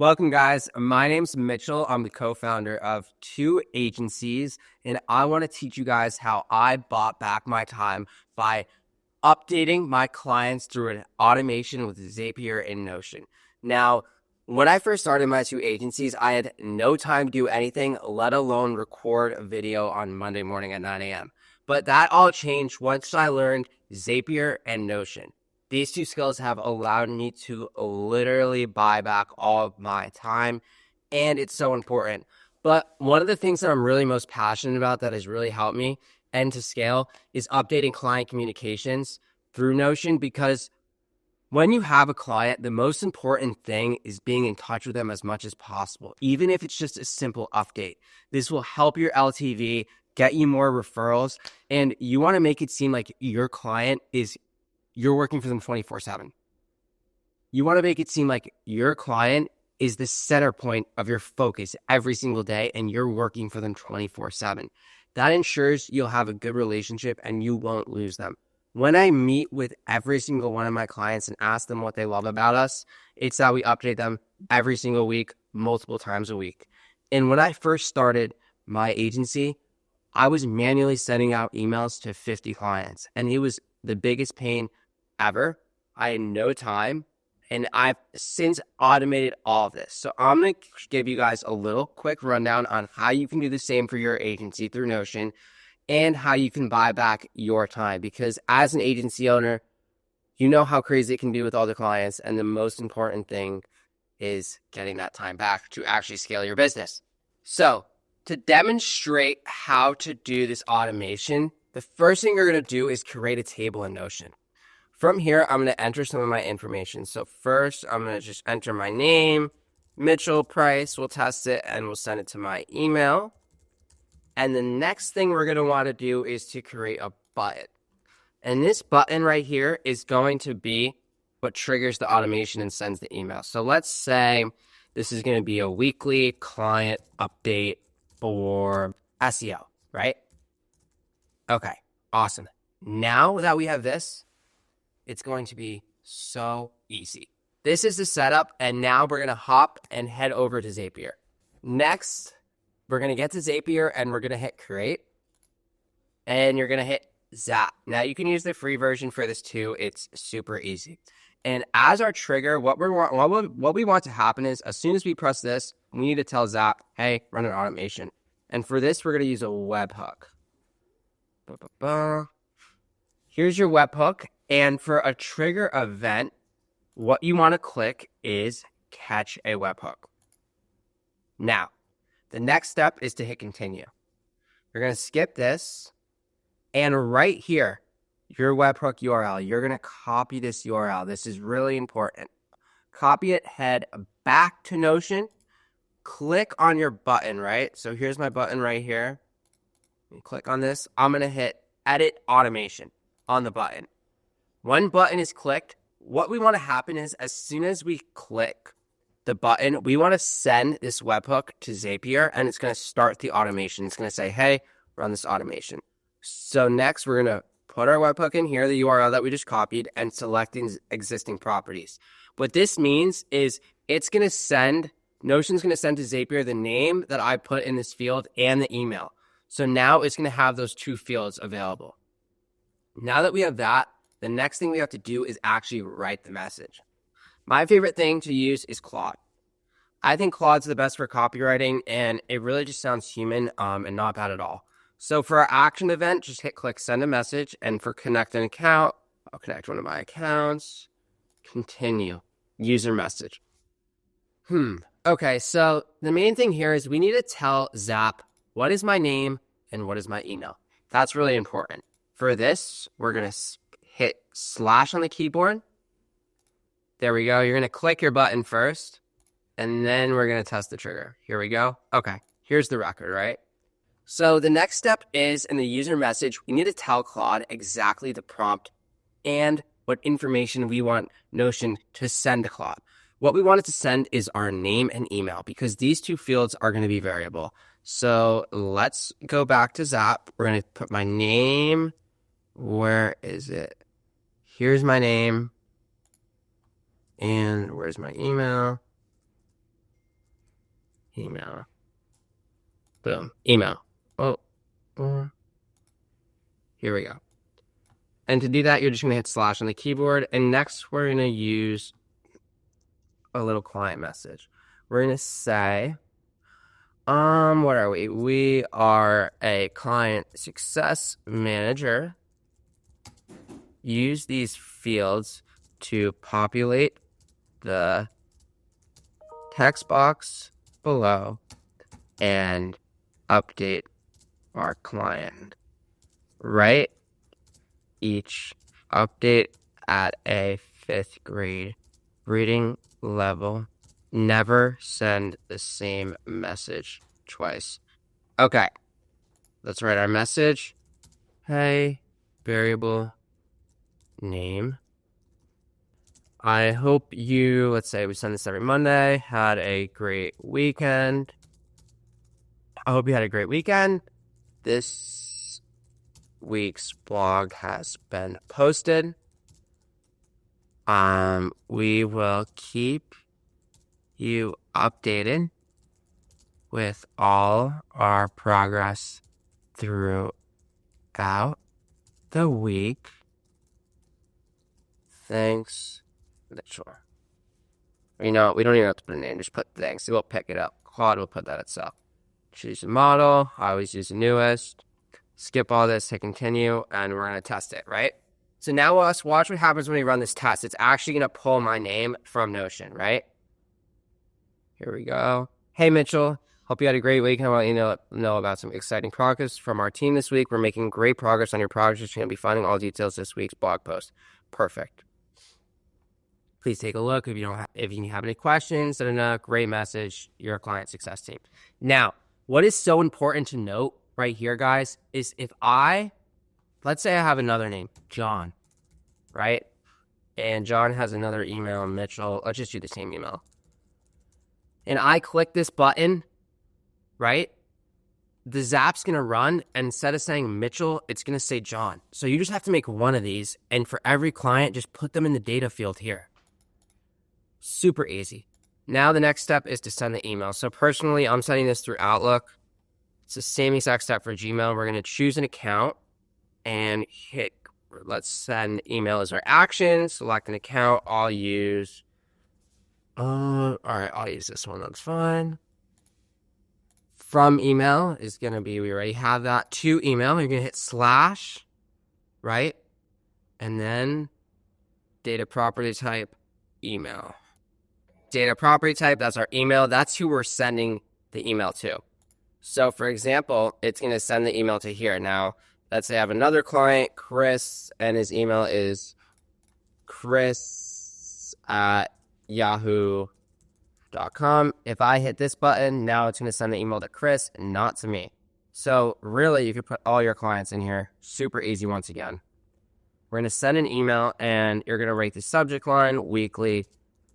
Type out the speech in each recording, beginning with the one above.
Welcome, guys. My name's Mitchell. I'm the co-founder of two agencies, and I want to teach you guys how I bought back my time by updating my clients through an automation with Zapier and Notion. Now, when I first started my two agencies, I had no time to do anything, let alone record a video on Monday morning at 9 a.m. But that all changed once I learned Zapier and Notion. These two skills have allowed me to literally buy back all of my time, and it's so important. But one of the things that I'm really most passionate about that has really helped me and to scale is updating client communications through Notion, because when you have a client, the most important thing is being in touch with them as much as possible, even if it's just a simple update. This will help your LTV, get you more referrals, and you want to make it seem like your client is you're working for them 24/7. You want to make it seem like your client is the center point of your focus every single day and you're working for them 24/7. That ensures you'll have a good relationship and you won't lose them. When I meet with every single one of my clients and ask them what they love about us, it's that we update them every single week, multiple times a week. And when I first started my agency, I was manually sending out emails to 50 clients, and it was the biggest pain ever. I had no time, and I've since automated all of this. So I'm going to give you guys a little quick rundown on how you can do the same for your agency through Notion and how you can buy back your time. Because as an agency owner, you know how crazy it can be with all the clients, and the most important thing is getting that time back to actually scale your business. So to demonstrate how to do this automation, the first thing you're going to do is create a table in Notion. From here, I'm going to enter some of my information. So first, I'm going to just enter my name, Mitchell Price. We'll test it and we'll send it to my email. And the next thing we're going to want to do is to create a button. And this button right here is going to be what triggers the automation and sends the email. So let's say this is going to be a weekly client update for SEO, right? Okay, awesome. Now that we have this, it's going to be so easy. This is the setup, and now we're going to hop and head over to Zapier. Next, we're going to get to Zapier, and we're going to hit create, and you're going to hit Zap. Now, you can use the free version for this too. It's super easy. And as our trigger, what we want to happen is as soon as we press this, we need to tell Zap, hey, run an automation. And for this, we're going to use a webhook. Here's your webhook. And for a trigger event, what you want to click is catch a webhook. Now, the next step is to hit continue. You're going to skip this. And right here, your webhook URL, you're going to copy this URL. This is really important. Copy it, head back to Notion, click on your button, right? So here's my button right here. You click on this. I'm going to hit edit automation on the button. When button is clicked, what we want to happen is as soon as we click the button, we want to send this webhook to Zapier, and it's going to start the automation. It's going to say, hey, run this automation. So next, we're going to put our webhook in here, the URL that we just copied, and selecting existing properties. What this means is Notion's going to send to Zapier the name that I put in this field and the email. So now it's going to have those two fields available. Now that we have that, the next thing we have to do is actually write the message. My favorite thing to use is Claude. I think Claude's the best for copywriting, and it really just sounds human and not bad at all. So for our action event, just click send a message. And for connect an account, I'll connect one of my accounts. Continue. User message. Okay, so the main thing here is we need to tell Zap what is my name and what is my email. That's really important. For this, we're going to hit slash on the keyboard. There we go. You're going to click your button first, and then we're going to test the trigger. Here we go. Okay, here's the record, right? So the next step is in the user message, we need to tell Claude exactly the prompt and what information we want Notion to send to Claude. What we want it to send is our name and email, because these two fields are going to be variable. So let's go back to Zap. We're going to put my name. Where is it? Here's my name. And where's my email? email. Boom. Email. Oh. Here we go. And to do that, you're just going to hit slash on the keyboard. And next, we're going to use a little client message. We're going to say, what are we? We are a client success manager. Use these fields to populate the text box below and update our client. Write each update at a 5th grade reading level. Never send the same message twice. Okay, let's write our message. Hey, variable name. I hope you, let's say we send this every Monday, had a great weekend. I hope you had a great weekend. This week's blog has been posted. We will keep you updated with all our progress throughout the week. Thanks, Mitchell. You know, we don't even have to put a name, just put thanks. It will pick it up. Claude will put that itself. Choose a model. I always use the newest. Skip all this, hit continue, and we're going to test it, right? So now watch what happens when we run this test. It's actually going to pull my name from Notion, right? Here we go. Hey, Mitchell. Hope you had a great week. I want you to know about some exciting progress from our team this week. We're making great progress on your project. You're going to be finding all details this week's blog post. Perfect. Please take a look if you have any questions. Great message. You're a client success team. Now, what is so important to note right here, guys, is let's say I have another name, John, right? And John has another email, Mitchell. Let's just do the same email. And I click this button, right? The Zap's going to run, and instead of saying Mitchell, it's going to say John. So you just have to make one of these, and for every client, just put them in the data field here. Super easy. Now the next step is to send the email. So personally, I'm sending this through Outlook. It's the same exact step for Gmail. We're going to choose an account and hit, let's send email as our action. Select an account. I'll use this one. That's fine. From email is going to be, we already have that. To email, you're going to hit slash, right? And then data property type, email. Data property type, that's our email. That's who we're sending the email to. So for example, it's going to send the email to here. Now, let's say I have another client, Chris, and his email is chris@yahoo.com. If I hit this button, now it's going to send the email to Chris, not to me. So really, you could put all your clients in here. Super easy once again. We're going to send an email, and you're going to rate the subject line, weekly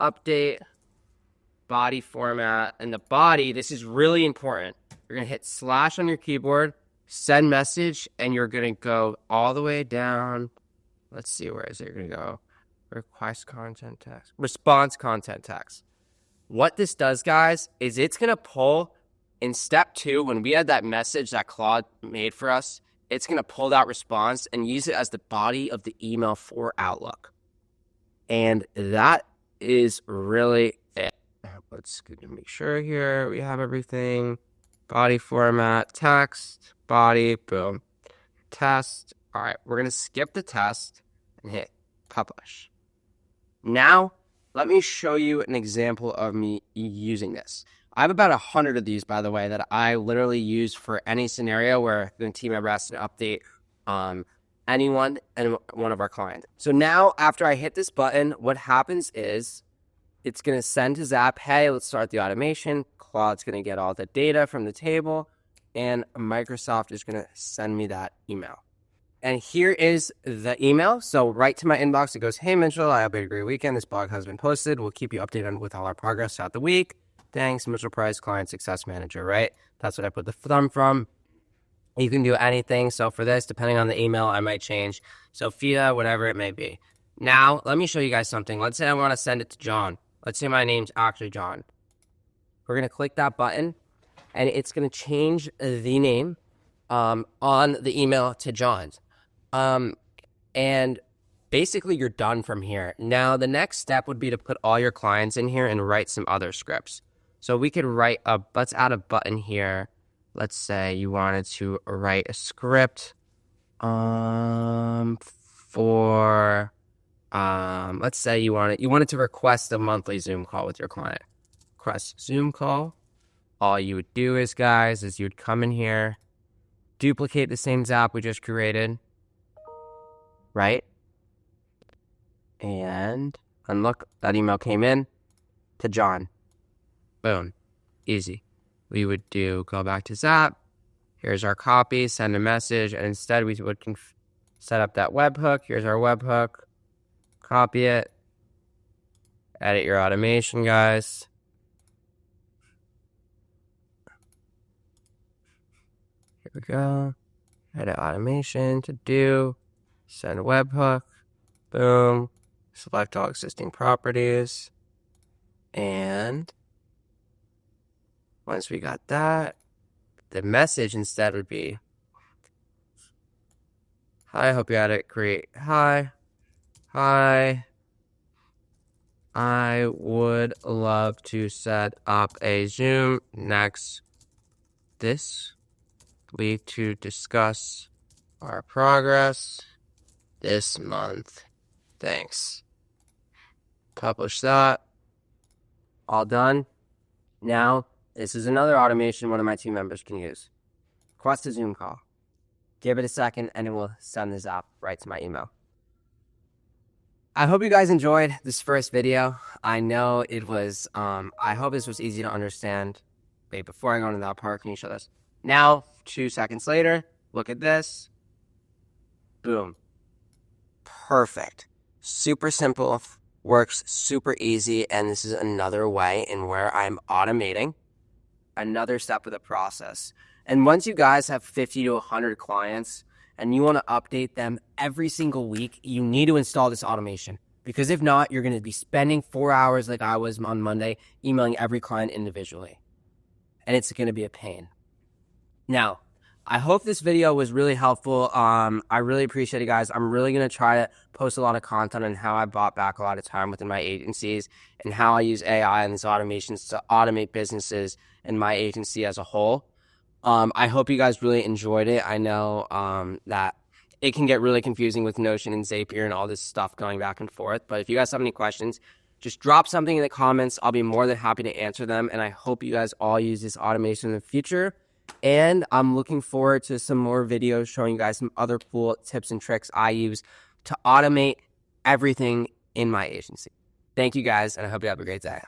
update, body format. And the body, this is really important. You're going to hit slash on your keyboard, send message, and you're going to go all the way down. Let's see, where is it? You're going to go request content text, response content text. What this does, guys, is it's going to pull in step 2, when we had that message that Claude made for us, it's going to pull that response and use it as the body of the email for Outlook. And that is really it. Let's make sure here we have everything. Body format, text, body, boom. Test. All right, we're going to skip the test and hit publish. Now, let me show you an example of me using this. I have about 100 of these, by the way, that I literally use for any scenario where the team member has to update anyone and one of our clients. So now, after I hit this button, what happens is it's going to send to Zap, hey, let's start the automation. Claude's going to get all the data from the table, and Microsoft is going to send me that email. And here is the email. So right to my inbox, it goes, hey, Mitchell, I hope you had a great weekend. This blog has been posted. We'll keep you updated with all our progress throughout the week. Thanks, Mitchell Price, Client Success Manager, right? That's what I put the thumb from. You can do anything. So for this, depending on the email, I might change Sophia, whatever it may be. Now, let me show you guys something. Let's say I want to send it to John. Let's say my name's actually John. We're going to click that button, and it's going to change the name on the email to John's. And basically, you're done from here. Now, the next step would be to put all your clients in here and write some other scripts. So we could let's add a button here. Let's say you wanted to write a script let's say you wanted to request a monthly Zoom call with your client. Request Zoom call. All you would do is you'd come in here, duplicate the same Zap we just created, right? And look, that email came in to John. Boom. Easy. We would go back to Zap. Here's our copy, send a message, and instead we would set up that webhook. Here's our webhook. Copy it. Edit your automation, guys. Here we go. Edit automation to do. Send a webhook. Boom. Select all existing properties. And once we got that, the message instead would be, hi, hope you had it great. Hi, I would love to set up a Zoom this week to discuss our progress this month. Thanks. Publish that. All done. Now, this is another automation one of my team members can use. Request a Zoom call. Give it a second, and it will send this app right to my email. I hope you guys enjoyed this first video. I know it was, I hope this was easy to understand. Wait, before I go into that part, can you show this? Now, 2 seconds later, look at this. Boom. Perfect. Super simple, works super easy, and this is another way in where I'm automating another step of the process. And once you guys have 50 to 100 clients and you want to update them every single week, you need to install this automation. Because if not, you're going to be spending 4 hours like I was on Monday emailing every client individually. And it's going to be a pain. Now, I hope this video was really helpful. I really appreciate it, guys. I'm really going to try to post a lot of content on how I bought back a lot of time within my agencies and how I use AI and these automations to automate businesses and my agency as a whole. I hope you guys really enjoyed it. I know that it can get really confusing with Notion and Zapier and all this stuff going back and forth. But if you guys have any questions, just drop something in the comments. I'll be more than happy to answer them. And I hope you guys all use this automation in the future. And I'm looking forward to some more videos showing you guys some other cool tips and tricks I use to automate everything in my agency. Thank you guys, and I hope you have a great day.